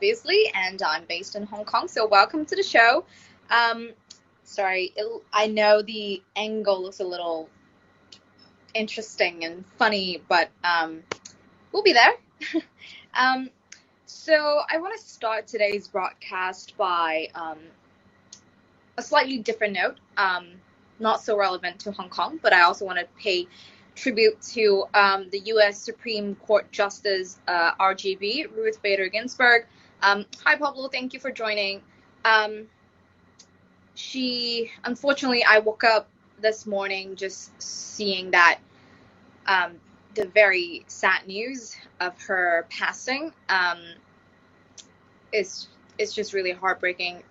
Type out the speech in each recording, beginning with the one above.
obviously, and I'm based in Hong Kong. So welcome to the show. Um, sorry, I know the angle looks a little interesting and funny, but we'll be there. um, so I want to start today's broadcast by a slightly different note, not so relevant to Hong Kong, but I also want to pay tribute to the U.S. Supreme Court Justice RGB, Ruth Bader Ginsburg. Hi, Pablo. Thank you for joining. Unfortunately, I woke up this morning just seeing that the very sad news of her passing is just really heartbreaking.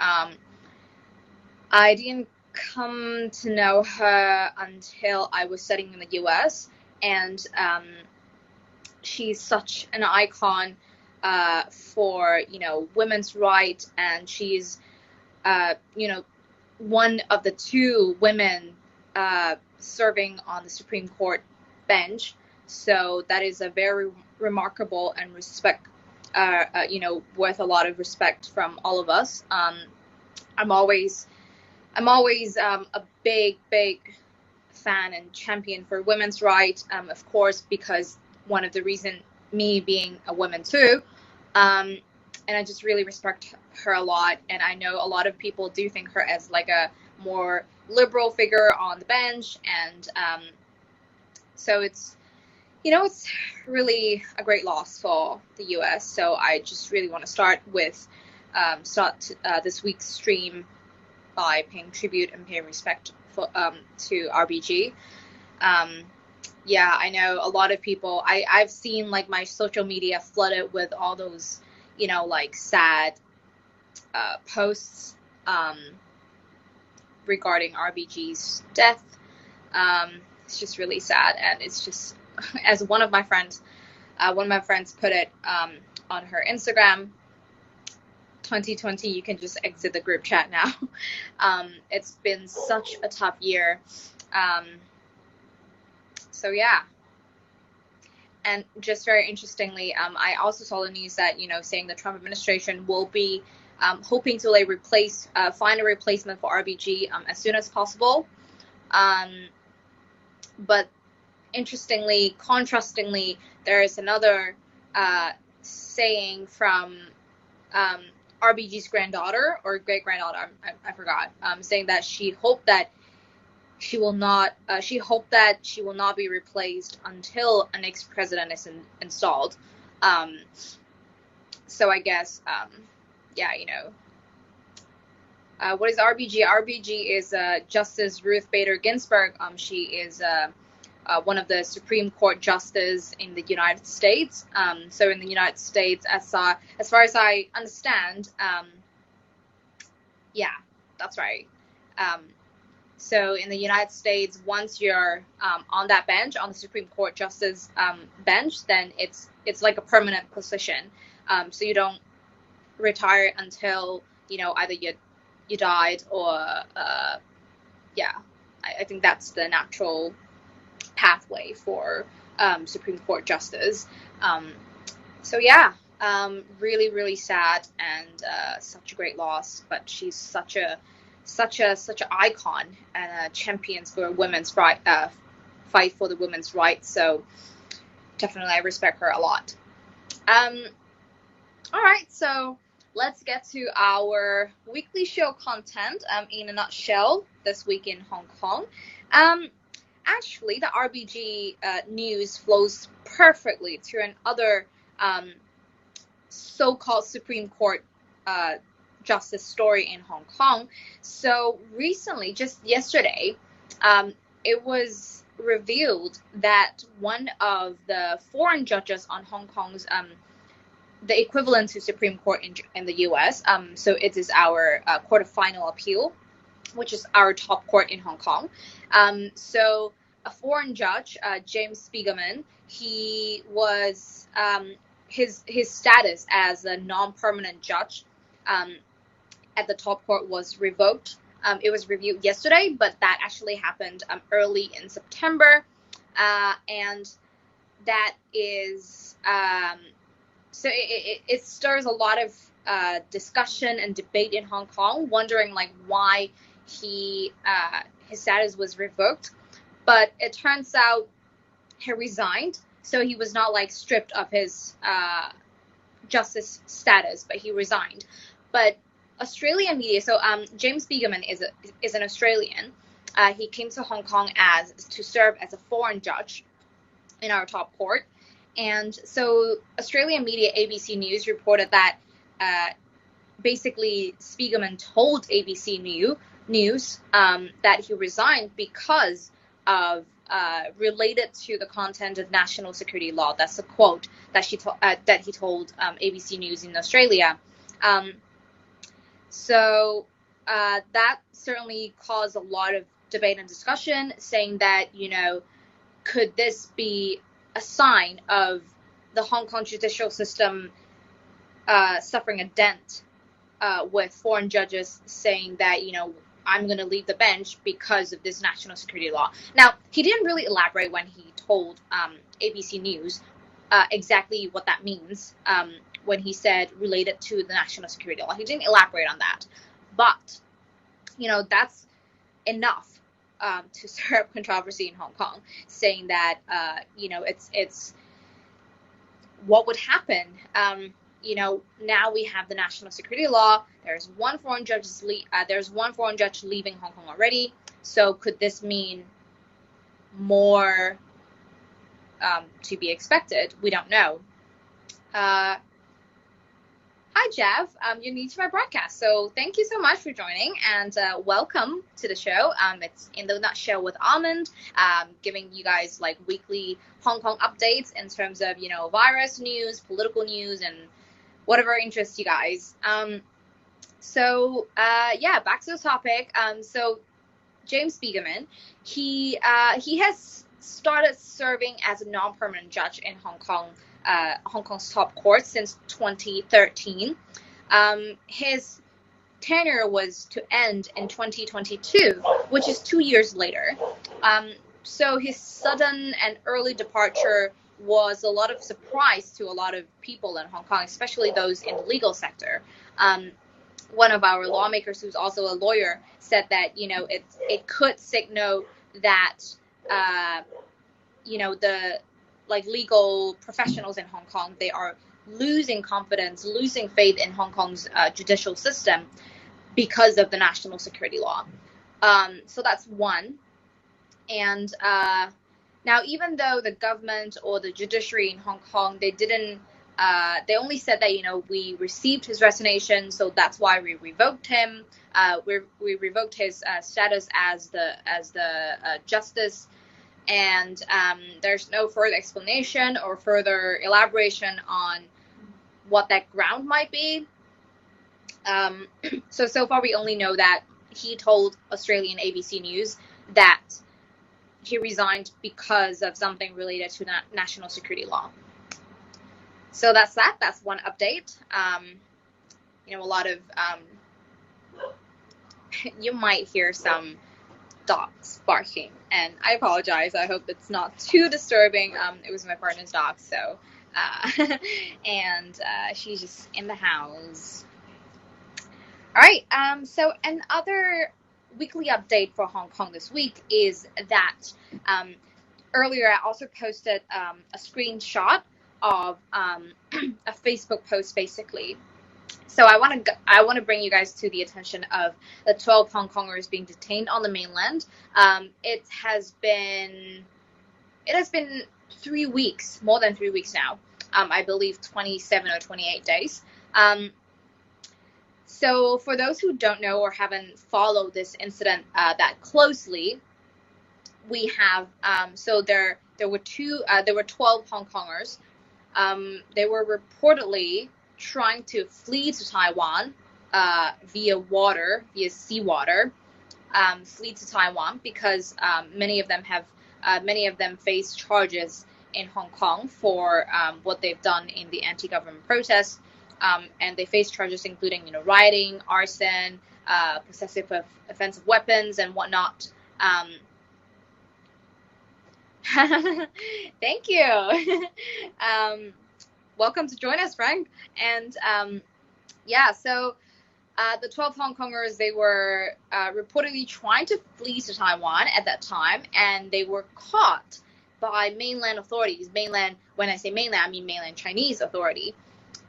I didn't come to know her until I was studying in the U.S. and she's such an icon for women's rights, and she's one of the two women serving on the Supreme Court bench. So that is a very remarkable and worth a lot of respect from all of us. I'm always a big fan and champion for women's rights, of course, because one of the reasons, me being a woman too, and I just really respect her a lot. And I know a lot of people do think her as like a more liberal figure on the bench, and so it's really a great loss for the U.S. So I just really want to start this week's stream by paying tribute and paying respect to RBG. I know a lot of people, I've seen like my social media flooded with all those, sad posts regarding RBG's death. It's just really sad, and it's just, as one of my friends put it on her Instagram, 2020, you can just exit the group chat now. It's been such a tough year. So yeah. And just very interestingly, I also saw the news that, saying the Trump administration will be hoping to find a replacement for RBG as soon as possible. But contrastingly, there is another saying from RBG's granddaughter or great granddaughter, I forgot, saying that she hoped that she will not be replaced until a next president is installed. So I guess, what is RBG? RBG is Justice Ruth Bader Ginsburg. She is one of the Supreme Court justices in the United States. So in the United States, as far as I understand, that's right. So in the United States, once you're on that bench, on the Supreme Court justice bench, then it's like a permanent position. So you don't retire until either you died or I think that's the natural pathway for Supreme Court justice. Really, really sad, and such a great loss. But she's such an icon and a champion for women's right, fight for the women's rights. So definitely, I respect her a lot. All right, so let's get to our weekly show content. In a nutshell, this week in Hong Kong. Actually, the RBG news flows perfectly to another so-called Supreme Court justice story in Hong Kong. So recently, just yesterday, it was revealed that one of the foreign judges on Hong Kong's the equivalent to Supreme Court in the U.S. So it is our Court of Final Appeal, which is our top court in Hong Kong. So a foreign judge, James Spiegelman, he was his status as a non-permanent judge at the top court was revoked. It was reviewed yesterday, but that actually happened early in September, and that is so it stirs a lot of discussion and debate in Hong Kong, wondering like why his status was revoked. But it turns out he resigned, so he was not like stripped of his justice status, but he resigned. But Australian media, so James Spiegelman is an Australian. He came to Hong Kong to serve as a foreign judge in our top court. And so Australian media, ABC News, reported that basically Spiegelman told ABC News that he resigned because of related to the content of national security law. That's a quote that he told ABC News in Australia. So that certainly caused a lot of debate and discussion, saying that, could this be a sign of the Hong Kong judicial system suffering a dent with foreign judges saying that, I'm going to leave the bench because of this national security law. Now, he didn't really elaborate when he told ABC News exactly what that means when he said related to the national security law. He didn't elaborate on that. But, that's enough to stir up controversy in Hong Kong, saying that, it's what would happen. Now we have the national security law. There's one foreign judge leaving Hong Kong already. So could this mean more to be expected? We don't know. Hi, Jeff. You're new to my broadcast, so thank you so much for joining, and welcome to the show. It's In the Nutshell with Almond, giving you guys like weekly Hong Kong updates in terms of, virus news, political news, and whatever interests you guys. Back to the topic. So James Spiegelman, he has started serving as a non-permanent judge in Hong Kong's top court since 2013. His tenure was to end in 2022, which is 2 years later. So his sudden and early departure was a lot of surprise to a lot of people in Hong Kong, especially those in the legal sector. One of our lawmakers, who's also a lawyer, said that, it could signal that, the legal professionals in Hong Kong, they are losing confidence, losing faith in Hong Kong's judicial system because of the national security law. So that's one. And now, even though the government or the judiciary in Hong Kong, they only said that, we received his resignation, so that's why we revoked him. We revoked his status as the justice. And there's no further explanation or further elaboration on what that ground might be. So far we only know that he told Australian ABC News that he resigned because of something related to national security law. So that's that. That's one update. A lot of you might hear some dogs barking, and I apologize. I hope it's not too disturbing. It was my partner's dog, so and she's just in the house. All right. So another weekly update for Hong Kong this week is that earlier I also posted a screenshot of a Facebook post, basically. So I want to bring you guys to the attention of the 12 Hong Kongers being detained on the mainland. It has been 3 weeks, more than 3 weeks now. I believe 27 or 28 days. So for those who don't know or haven't followed this incident that closely, we have there were 12 Hong Kongers. They were reportedly trying to flee to Taiwan via seawater, flee to Taiwan because many of them face charges in Hong Kong for what they've done in the anti-government protests, and they face charges including rioting, arson, possessive of offensive weapons, and whatnot. Thank you. welcome to join us, Frank. And yeah, so the 12 Hong Kongers, they were reportedly trying to flee to Taiwan at that time, and they were caught by mainland authorities. Mainland, when I say mainland, I mean mainland Chinese authority.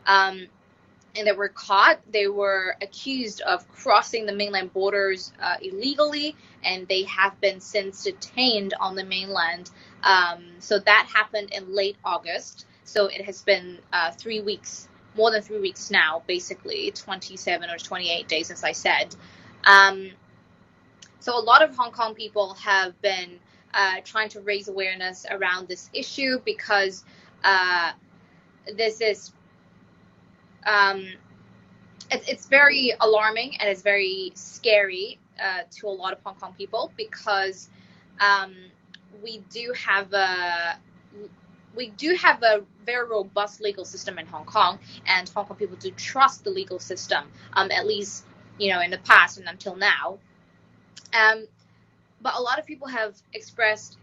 And they were caught. They were accused of crossing the mainland borders illegally, and they have been since detained on the mainland. So that happened in late August. So it has been 3 weeks, more than 3 weeks now, basically 27 or 28 days, as I said. So a lot of Hong Kong people have been trying to raise awareness around this issue, because this is it's very alarming, and it's very scary to a lot of Hong Kong people, because we do have a very robust legal system in Hong Kong, and Hong Kong people do trust the legal system, at least, in the past and until now. But a lot of people have expressed,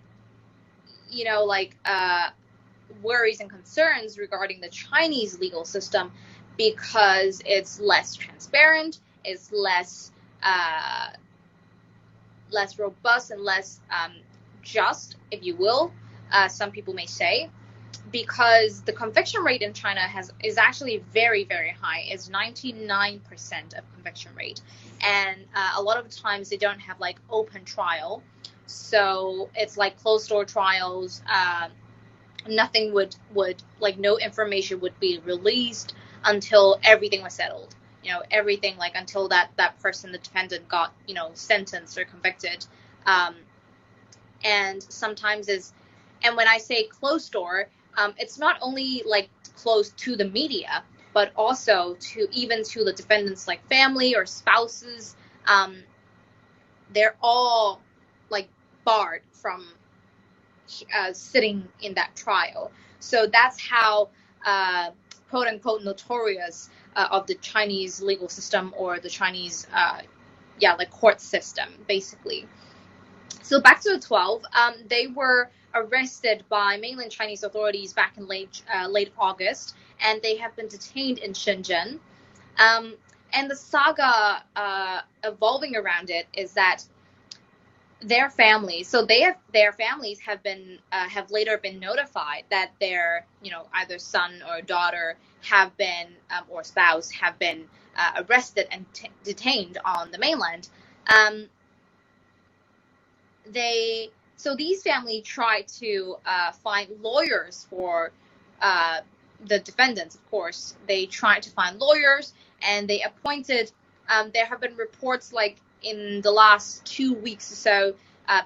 worries and concerns regarding the Chinese legal system, because it's less transparent, it's less robust, and less just, if you will, some people may say, because the conviction rate in China is actually very, very high. It's 99% of conviction rate, and a lot of times they don't have open trial, so it's like closed door trials. Nothing would no information would be released until everything was settled. Everything, until that person, the defendant, got sentenced or convicted. And sometimes and when I say closed door, it's not only closed to the media, but also even to the defendant's family or spouses. They're all barred from sitting in that trial. So that's how quote unquote notorious of the Chinese legal system, or the Chinese court system, basically. So back to the 12, they were arrested by mainland Chinese authorities back in late August, and they have been detained in Shenzhen. And the saga evolving around it is that their families have later been notified that their either son or daughter have been or spouse have been arrested and detained on the mainland. These families tried to find lawyers for the defendants. Of course, they tried to find lawyers, and they appointed. There have been reports in the last 2 weeks or so,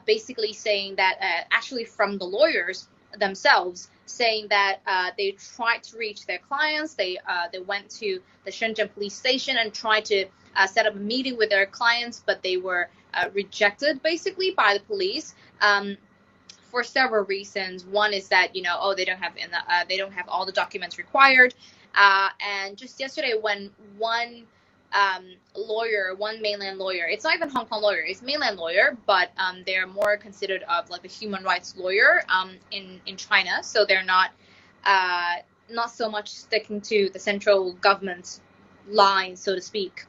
basically saying that actually from the lawyers themselves, saying that they tried to reach their clients. They went to the Shenzhen police station and tried to set up a meeting with their clients, but they were rejected basically by the police for several reasons. One is that they don't have all the documents required, and just yesterday, when one mainland lawyer, it's not even Hong Kong lawyer, it's mainland lawyer, but they're more considered of a human rights lawyer in China, so they're not so much sticking to the central government line, so to speak.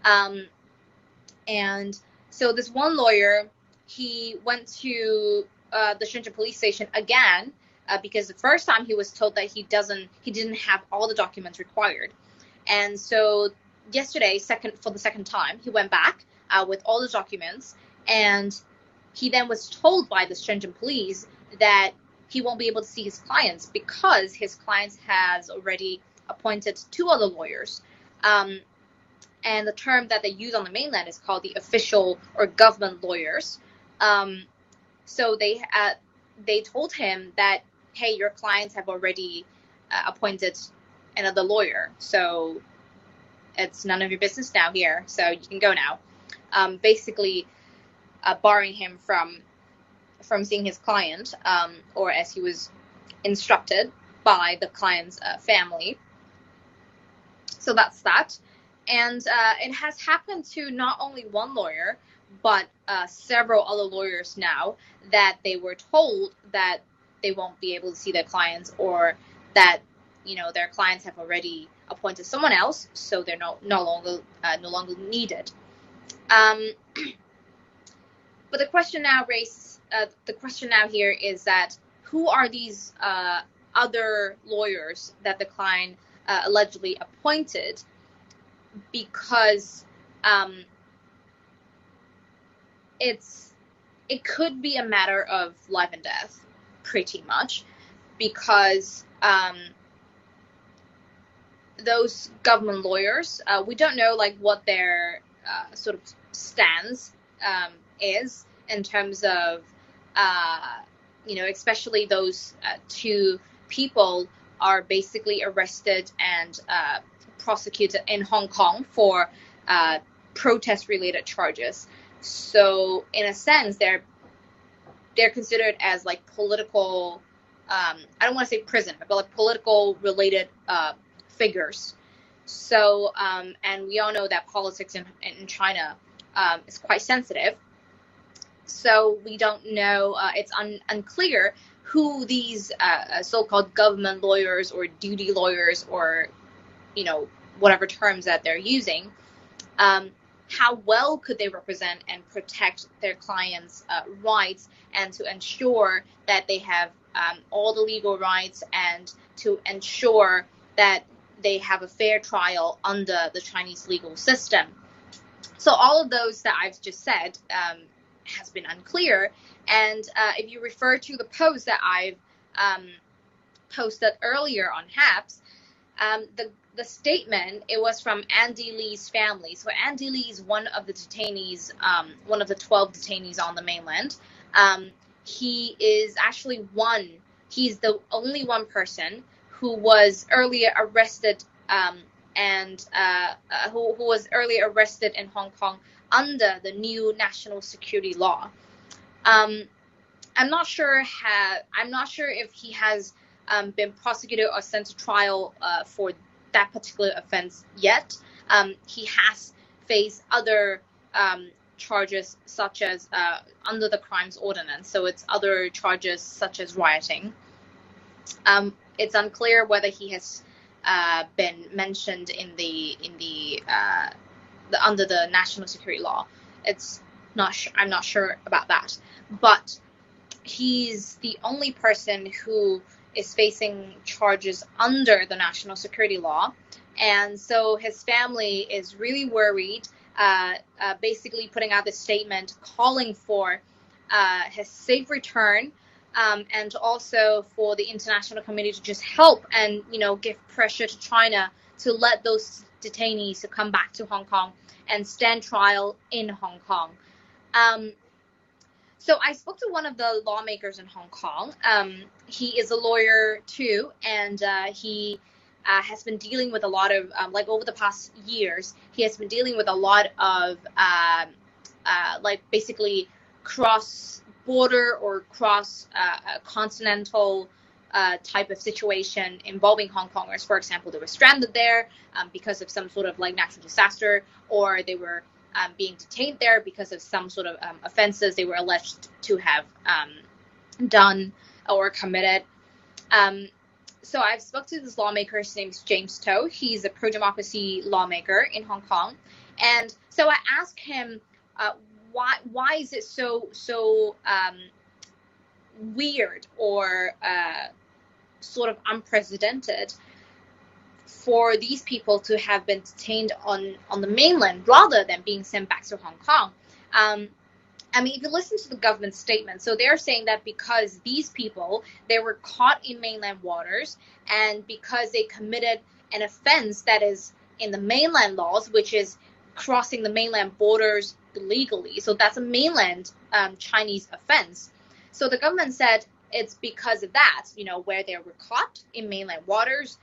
And so this one lawyer, he went to the Shenzhen police station again, because the first time he was told that he didn't have all the documents required. And so yesterday, for the second time, he went back with all the documents, and he then was told by the Shenzhen police that he won't be able to see his clients, because his clients has already appointed 2 other lawyers. And the term that they use on the mainland is called the official or government lawyers. So they told him that, hey, your clients have already appointed another lawyer, so it's none of your business now here, so you can go now. Basically barring him from seeing his client, or as he was instructed by the client's family. So that's that. And it has happened to not only one lawyer, but several other lawyers now, that they were told that they won't be able to see their clients, or that their clients have already appointed someone else, so they're no longer needed. But the question now here is that who are these other lawyers that the client allegedly appointed? Because it could be a matter of life and death, pretty much, because those government lawyers, we don't know what their sort of stance is in terms of especially those two people are basically arrested and prosecuted in Hong Kong for protest-related charges. So in a sense, they're considered as political. I don't want to say prisoner, but political related figures. So and we all know that politics in China is quite sensitive. So we don't know. It's unclear who these so-called government lawyers or duty lawyers or whatever terms that they're using. How well could they represent and protect their clients' rights, and to ensure that they have all the legal rights, and to ensure that they have a fair trial under the Chinese legal system. So all of those that I've just said has been unclear. And if you refer to the post that I've posted earlier on HAPS, the statement, it was from Andy Lee's family. So Andy Lee is one of the detainees, one of the 12 detainees on the mainland. He is actually he's the only one person who was earlier arrested and who was earlier arrested in Hong Kong under the new national security law. I'm not sure if he has been prosecuted or sent to trial for that particular offense yet. He has faced other charges such as under the crimes ordinance. So it's other charges such as rioting. It's unclear whether he has been mentioned in the under the national security law. I'm not sure about that, but he's the only person who is facing charges under the national security law, and so his family is really worried, basically putting out this statement calling for his safe return, and also for the international community to just help and give pressure to China to let those detainees to come back to Hong Kong and stand trial in Hong Kong. So I spoke to one of the lawmakers in Hong Kong. He is a lawyer too, and he has been dealing with a lot of, over the past years, he has been dealing with a lot of, basically cross-border or cross-continental type of situation involving Hong Kongers. For example, they were stranded there because of some sort of natural disaster, or they were being detained there because of some sort of offenses they were alleged to have done or committed. So I've spoke to this lawmaker. His name is James To. He's a pro-democracy lawmaker in Hong Kong. And so I asked him, why is it so weird or sort of unprecedented for these people to have been detained on the mainland rather than being sent back to Hong Kong. If you listen to the government statement, so they're saying that because these people, they were caught in mainland waters, and because they committed an offense that is in the mainland laws, which is crossing the mainland borders illegally. So that's a mainland Chinese offense. So the government said it's because of that, where they were caught in mainland waters,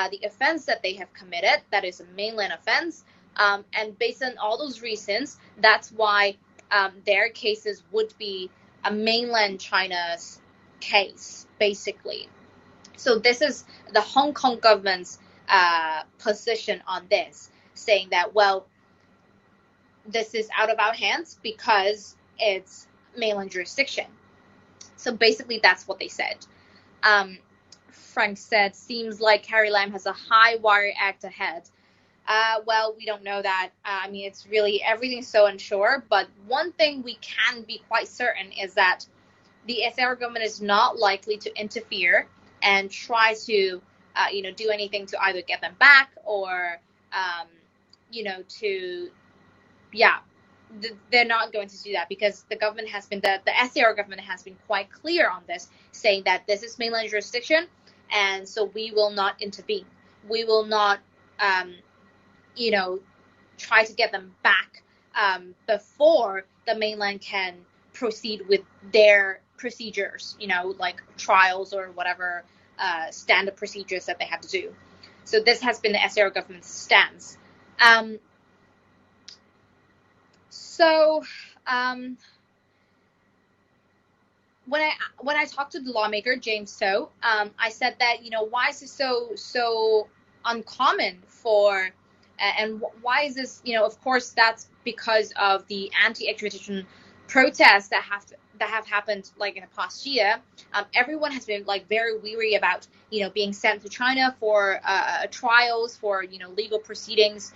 the offense that they have committed, that is a mainland offense. And based on all those reasons, that's why their cases would be a mainland China's case, basically. So this is the Hong Kong government's position on this, saying that, well, this is out of our hands because it's mainland jurisdiction. So basically, that's what they said. Frank said, seems like Carrie Lam has a high wire act ahead. Well, we don't know that. I mean, it's really, everything's so unsure. But one thing we can be quite certain is that the SAR government is not likely to interfere and try to, do anything to either get them back or, they're not going to do that, because the government has been, the SAR government has been quite clear on this, saying that this is mainland jurisdiction, and so we will not intervene. We will not, try to get them back before the mainland can proceed with their procedures, like trials or whatever standard procedures that they have to do. So this has been the SAR government's stance. When I talked to the lawmaker James So, I said that, why is this so uncommon for, and why is this, of course that's because of the anti-extradition protests that have happened like in the past year. Everyone has been like very weary about being sent to China for trials, for legal proceedings.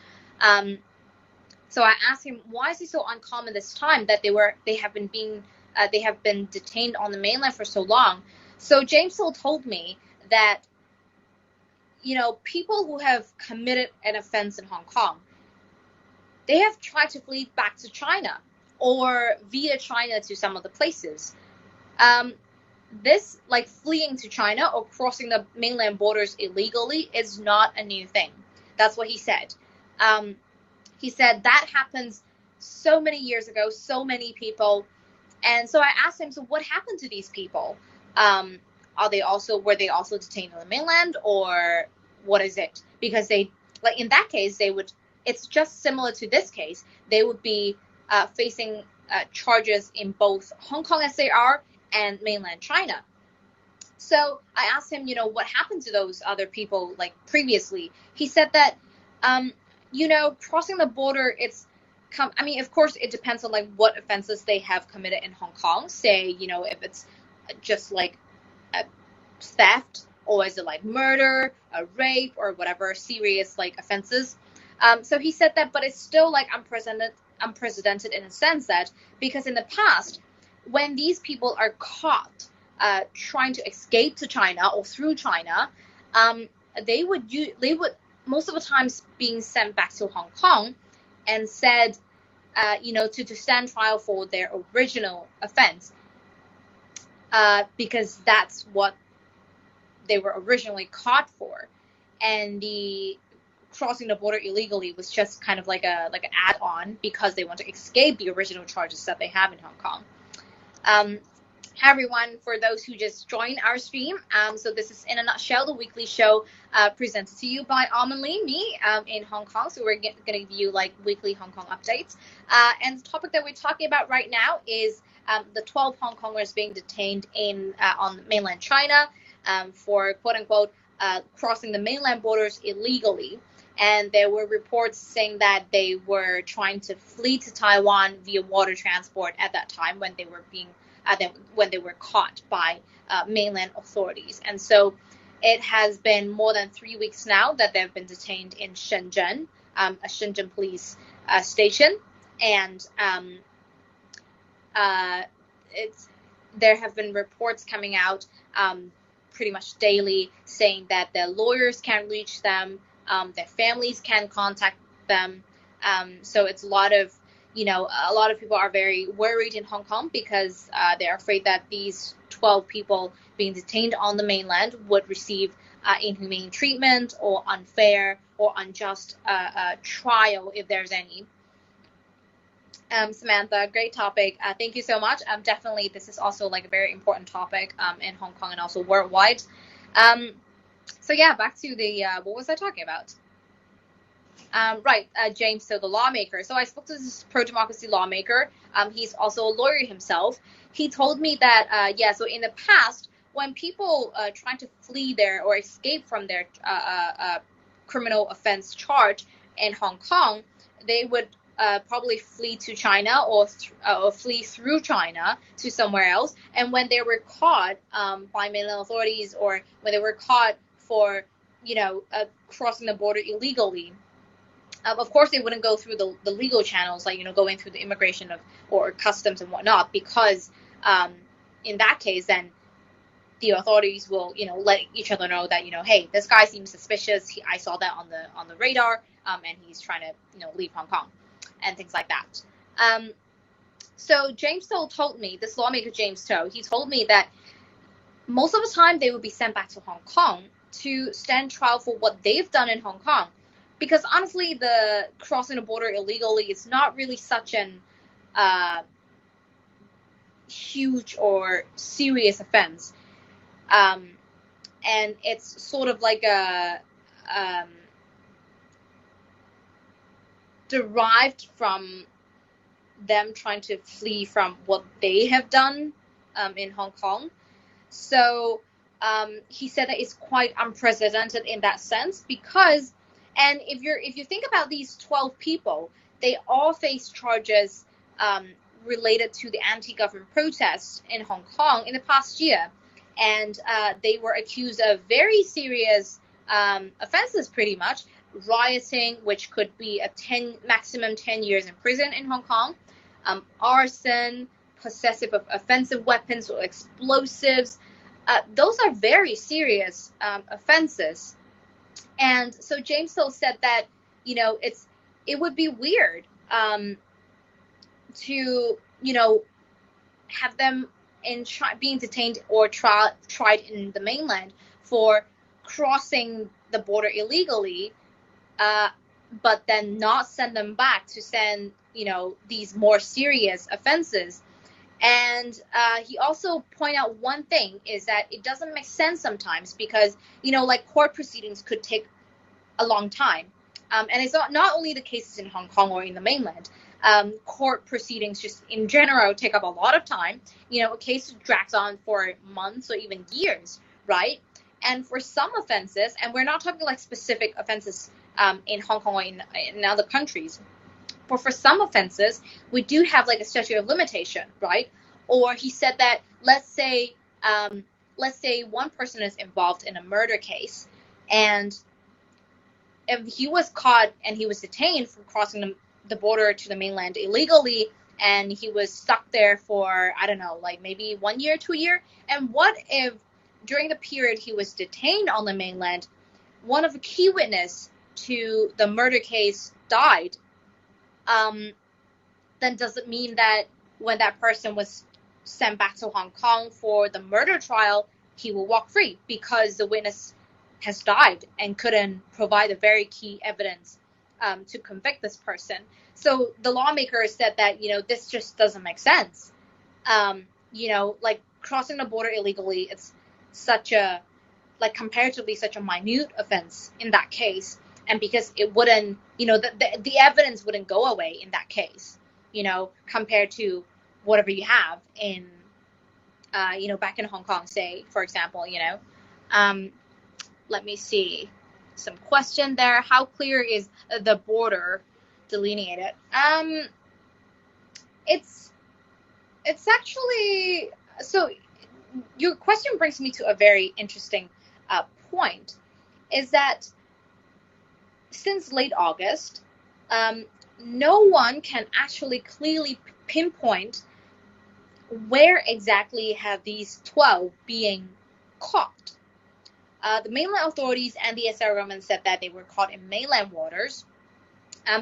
So I asked him, why is it so uncommon this time that they have been detained on the mainland for so long? So James Hill told me that, people who have committed an offense in Hong Kong, they have tried to flee back to China or via China to some of the places. This, like fleeing to China or crossing the mainland borders illegally, is not a new thing. That's what he said. He said that happens so many years ago, so many people. And so I asked him, so what happened to these people? Were they also detained on the mainland, or what is it? Because they, like in that case, it's just similar to this case. They would be facing charges in both Hong Kong SAR and mainland China. So I asked him, what happened to those other people like previously? He said that, crossing the border, of course, it depends on like what offenses they have committed in Hong Kong. Say, if it's just like a theft, or is it like murder, a rape, or whatever serious like offenses. So he said that, but it's still like unprecedented in a sense that, because in the past, when these people are caught trying to escape to China or through China, they would most of the times being sent back to Hong Kong and said, to stand trial for their original offense, because that's what they were originally caught for, and the crossing the border illegally was just kind of like an add-on because they want to escape the original charges that they have in Hong Kong. Hi everyone, for those who just joined our stream, so this is In a Nutshell, the weekly show presented to you by Almond, me, in Hong Kong. So we're going to give you like weekly Hong Kong updates. And the topic that we're talking about right now is the 12 Hong Kongers being detained on mainland China for quote-unquote crossing the mainland borders illegally. And there were reports saying that they were trying to flee to Taiwan via water transport at that time when they were caught by mainland authorities. And so it has been more than 3 weeks now that they've been detained in Shenzhen, a Shenzhen police station. And there have been reports coming out pretty much daily saying that their lawyers can't reach them, their families can't contact them. So it's a lot of people are very worried in Hong Kong because they're afraid that these 12 people being detained on the mainland would receive inhumane treatment or unfair or unjust trial, if there's any. Samantha, great topic. Thank you so much. Definitely, this is also like a very important topic in Hong Kong and also worldwide. So yeah, back to the what was I talking about? James, so the lawmaker. So I spoke to this pro-democracy lawmaker. He's also a lawyer himself. He told me that, so in the past, when people trying to flee or escape from their criminal offense charge in Hong Kong, they would probably flee to China or flee through China to somewhere else. And when they were caught by mainland authorities, or when they were caught for, crossing the border illegally, of course they wouldn't go through the legal channels, like, going through the immigration or customs and whatnot, because in that case, then the authorities will, let each other know that, hey, this guy seems suspicious. I saw that on the radar, and he's trying to, leave Hong Kong, and things like that. So James To told me, this lawmaker James To, he told me that most of the time they would be sent back to Hong Kong to stand trial for what they've done in Hong Kong, because honestly, the crossing the border illegally is not really such an huge or serious offense. And it's sort of like a derived from them trying to flee from what they have done in Hong Kong. So he said that it's quite unprecedented in that sense, because, and if you think about these 12 people, they all face charges related to the anti-government protests in Hong Kong in the past year. And they were accused of very serious offenses, pretty much. Rioting, which could be maximum 10 years in prison in Hong Kong. Arson, possessive of offensive weapons or explosives. Those are very serious offenses. And so James Hill said that, it would be weird to, have them being detained or tried in the mainland for crossing the border illegally, but then not send them back to send, these more serious offenses. And he also pointed out one thing, is that it doesn't make sense sometimes, because, like, court proceedings could take a long time. And it's not only the cases in Hong Kong or in the mainland. Court proceedings just in general take up a lot of time. A case drags on for months or even years, right? And for some offenses, and we're not talking like specific offenses in Hong Kong or in other countries, but for some offenses, we do have like a statute of limitation, right? Or he said that, let's say one person is involved in a murder case, and if he was caught and he was detained for crossing the border to the mainland illegally, and he was stuck there for, I don't know, like maybe 1 year, 2 years. And what if during the period he was detained on the mainland, one of the key witnesses to the murder case died? Then does it mean that when that person was sent back to Hong Kong for the murder trial, he will walk free because the witness has died and couldn't provide a very key evidence to convict this person? So the lawmaker said that, this just doesn't make sense. Like crossing the border illegally, it's comparatively such a minute offense in that case. And because it wouldn't, the evidence wouldn't go away in that case, compared to whatever you have in, back in Hong Kong, say, for example, let me see some question there. How clear is the border delineated? It's actually, so your question brings me to a very interesting point, is that since late August, no one can actually clearly pinpoint where exactly have these 12 being caught. The mainland authorities and the SAR government said that they were caught in mainland waters.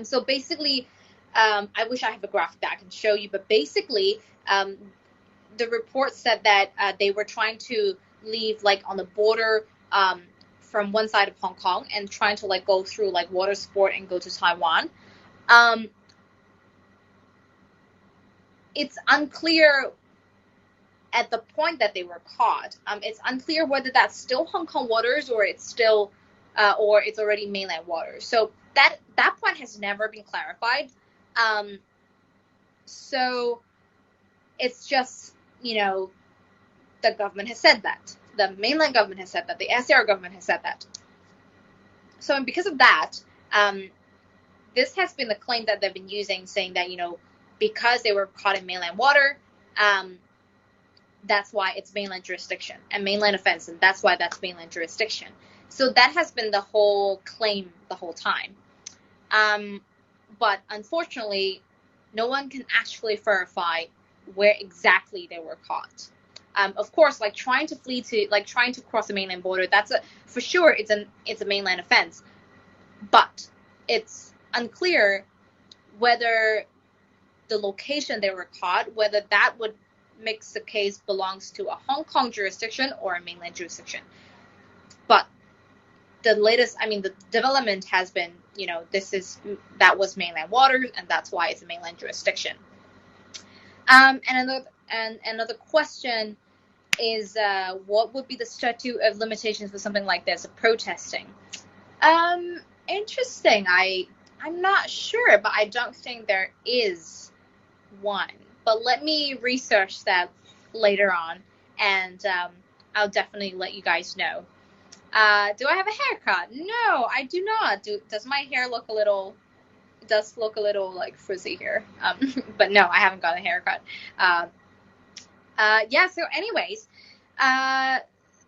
So basically, I wish I have a graphic that I can show you, but basically, the report said that they were trying to leave like on the border from one side of Hong Kong and trying to like go through like water sport and go to Taiwan. It's unclear at the point that they were caught. It's unclear whether that's still Hong Kong waters or it's still, or it's already mainland waters. So that point has never been clarified. So it's just, the government has said that. The mainland government has said that. The SAR government has said that. So because of that, this has been the claim that they've been using, saying that, because they were caught in mainland water, that's why it's mainland jurisdiction and mainland offense, and that's why that's mainland jurisdiction. So that has been the whole claim the whole time. But unfortunately, no one can actually verify where exactly they were caught. Of course, trying to cross the mainland border, for sure it's a mainland offense, but it's unclear whether the location they were caught, whether that would makes the case belongs to a Hong Kong jurisdiction or a mainland jurisdiction. But the development has been, that was mainland waters, and that's why it's a mainland jurisdiction. And another question is, what would be the statute of limitations for something like this, of protesting? Interesting. I'm not sure, but I don't think there is one. But let me research that later on, and I'll definitely let you guys know. Do I have a haircut? No, I do not. Does my hair look a little... It does look a little frizzy here. But no, I haven't got a haircut. So anyways,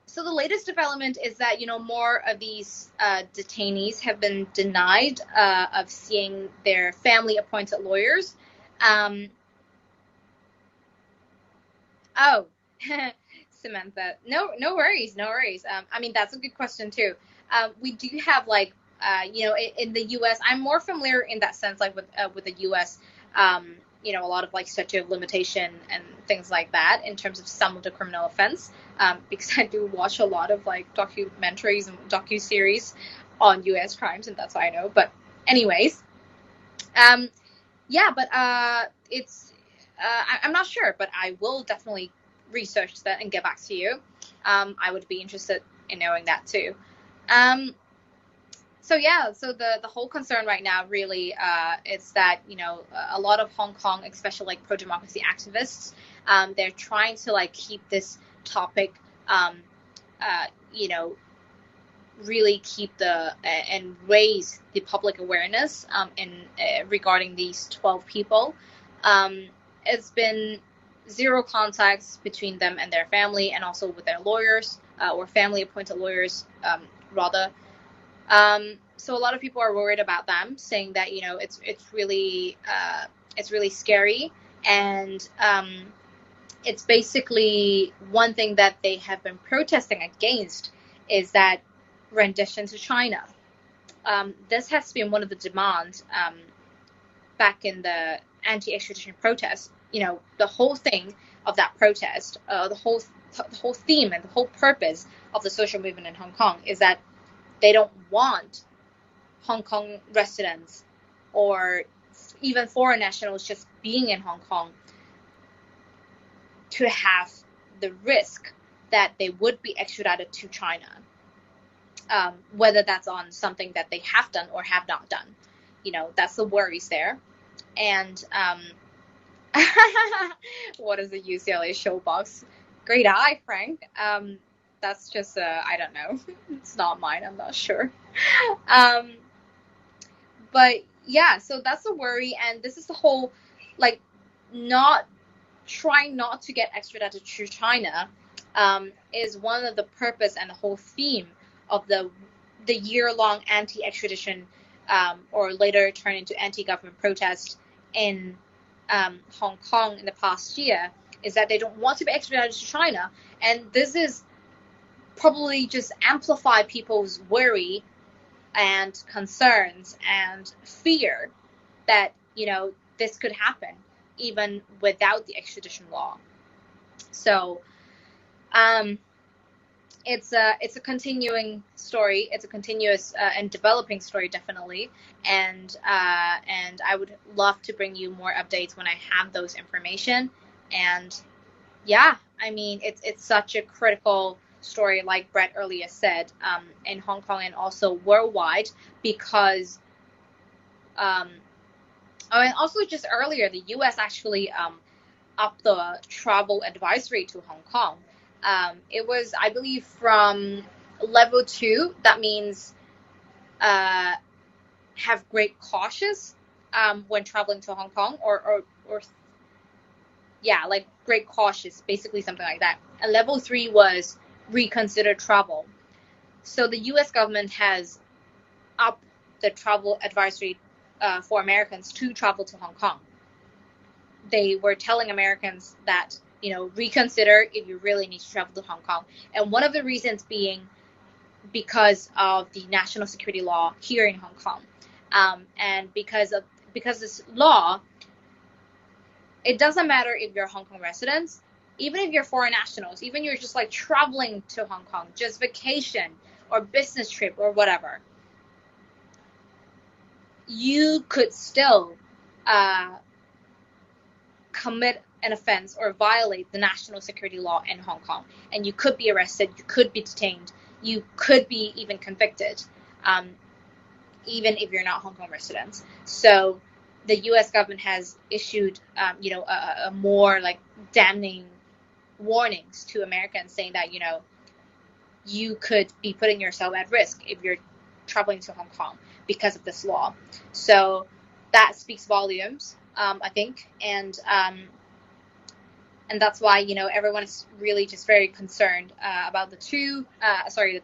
so the latest development is that, more of these detainees have been denied of seeing their family-appointed lawyers. Oh, Samantha, no worries. That's a good question too. We do have in the U.S., I'm more familiar in that sense, with the U.S., a lot of statute of limitation and things like that in terms of some of the criminal offense, because I do watch a lot of documentaries and docuseries on U.S. crimes, and that's how I know. But anyways, it's I'm not sure, but I will definitely research that and get back to you. I would be interested in knowing that too. So the whole concern right now really is that, a lot of Hong Kong, especially pro-democracy activists, they're trying to keep this topic, really keep and raise the public awareness regarding these 12 people. It's been zero contacts between them and their family, and also with their lawyers, or family-appointed lawyers, rather. So a lot of people are worried about them, saying that it's really scary, and it's basically one thing that they have been protesting against is that rendition to China. This has been one of the demands back in the anti-extradition protest. The whole thing of that protest, the whole theme and the whole purpose of the social movement in Hong Kong is that they don't want Hong Kong residents or even foreign nationals just being in Hong Kong to have the risk that they would be extradited to China, whether that's on something that they have done or have not done. That's the worries there. And what is the UCLA showbox? Great eye, Frank. That's just I don't know. It's not mine. I'm not sure. But yeah, so that's a worry, and this is the whole trying not to get extradited to China is one of the purpose and the whole theme of the year-long anti-extradition, or later turned into anti-government protest in Hong Kong in the past year, is that they don't want to be extradited to China, and this is probably just amplify people's worry and concerns and fear that this could happen even without the extradition law. So it's a continuing story. It's a continuous and developing story, definitely. And I would love to bring you more updates when I have those information. And yeah, it's such a critical story, like Brett earlier said, in Hong Kong and also worldwide, because and also just earlier, the U.S. actually upped the travel advisory to Hong Kong. It was, I believe, from level 2. That means have great cautious when traveling to Hong Kong, or yeah, like great cautious, basically something like that. And level 3 was reconsider travel. So the U.S. government has upped the travel advisory for Americans to travel to Hong Kong. They were telling Americans that, reconsider if you really need to travel to Hong Kong. And one of the reasons being because of the national security law here in Hong Kong. And because this law, it doesn't matter if you're Hong Kong residents, even if you're foreign nationals, even you're just like traveling to Hong Kong, just vacation or business trip or whatever, you could still commit an offense or violate the national security law in Hong Kong. And you could be arrested, you could be detained, you could be even convicted, even if you're not Hong Kong residents. So the U.S. government has issued, a more like damning warnings to Americans, saying that, you could be putting yourself at risk if you're traveling to Hong Kong because of this law. So that speaks volumes, I think, and that's why, everyone is really just very concerned about the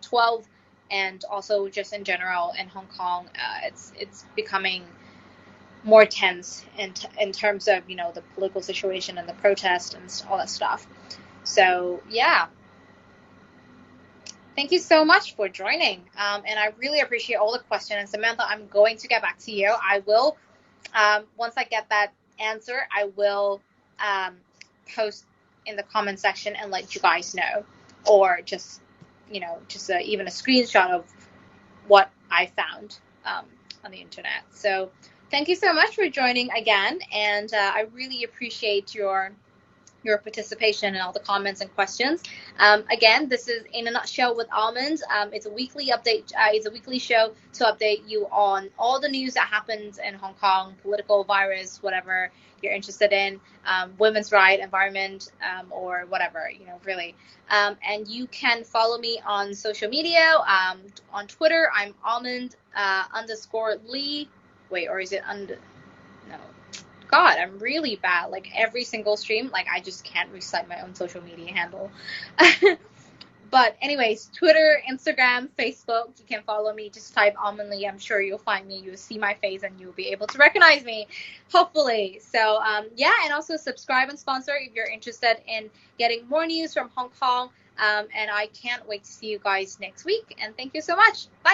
12, and also just in general in Hong Kong. It's becoming more tense in terms of, the political situation and the protest and all that stuff. So, yeah. Thank you so much for joining. And I really appreciate all the questions. And Samantha, I'm going to get back to you. I will, once I get that answer, I will post in the comment section and let you guys know, or just, even a screenshot of what I found on the internet. So thank you so much for joining again. And I really appreciate your participation and all the comments and questions. Again, this is In a Nutshell with Almond. It's a weekly update. It's a weekly show to update you on all the news that happens in Hong Kong, political, virus, whatever you're interested in, women's rights, environment, or whatever, really. And you can follow me on social media. On Twitter, I'm Almond _Lee. Wait, or is it under? No. God, I'm really bad. Like every single stream, like I just can't recite my own social media handle. But anyways, Twitter, Instagram, Facebook, you can follow me. Just type Almond Lee. I'm sure you'll find me. You'll see my face and you'll be able to recognize me, hopefully. So and also subscribe and sponsor if you're interested in getting more news from Hong Kong. And I can't wait to see you guys next week. And thank you so much. Bye.